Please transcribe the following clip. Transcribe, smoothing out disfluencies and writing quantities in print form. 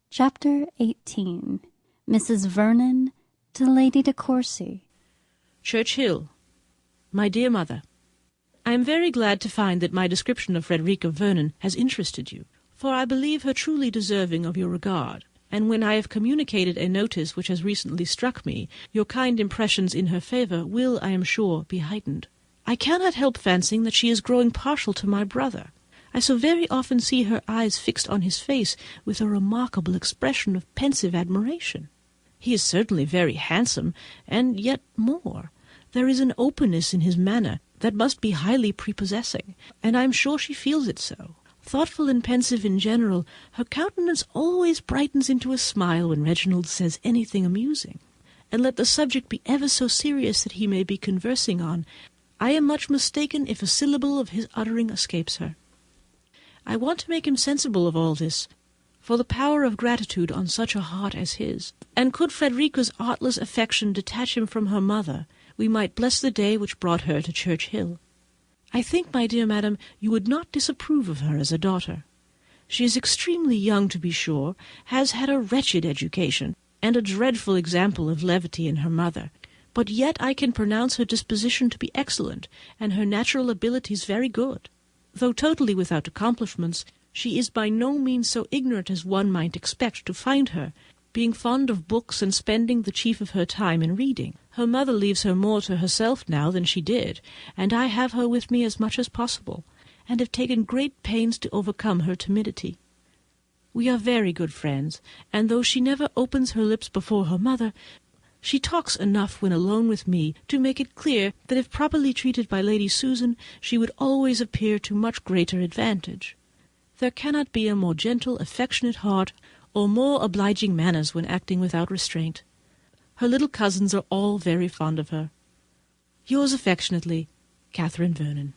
Chapter 18. Mrs. Vernon to Lady de Courcy. Church-Hill. My dear Mother, I am very glad to find that my description of Frederica Vernon has interested you, for I believe her truly deserving of your regard, and when I have communicated a notice which has recently struck me, your kind impressions in her favour will, I am sure, be heightened. I cannot help fancying that she is growing partial to my brother. I so very often see her eyes fixed on his face with a remarkable expression of pensive admiration. He is certainly very handsome, and yet more. There is an openness in his manner that must be highly prepossessing, and I am sure she feels it so. Thoughtful and pensive in general, her countenance always brightens into a smile when Reginald says anything amusing, and let the subject be ever so serious that he may be conversing on, I am much mistaken if a syllable of his uttering escapes her. I want to make him sensible of all this, for the power of gratitude on such a heart as his, and could Frederica's artless affection detach him from her mother, we might bless the day which brought her to Church-Hill. I think, my dear madam, you would not disapprove of her as a daughter. She is extremely young, to be sure, has had a wretched education, and a dreadful example of levity in her mother, but yet I can pronounce her disposition to be excellent, and her natural abilities very good. Though totally without accomplishments, she is by no means so ignorant as one might expect to find her, being fond of books and spending the chief of her time in reading. Her mother leaves her more to herself now than she did, and I have her with me as much as possible, and have taken great pains to overcome her timidity. We are very good friends, and though she never opens her lips before her mother, she talks enough when alone with me to make it clear that if properly treated by Lady Susan, she would always appear to much greater advantage. There cannot be a more gentle, affectionate heart, or more obliging manners when acting without restraint. Her little cousins are all very fond of her. Yours affectionately, Catherine Vernon.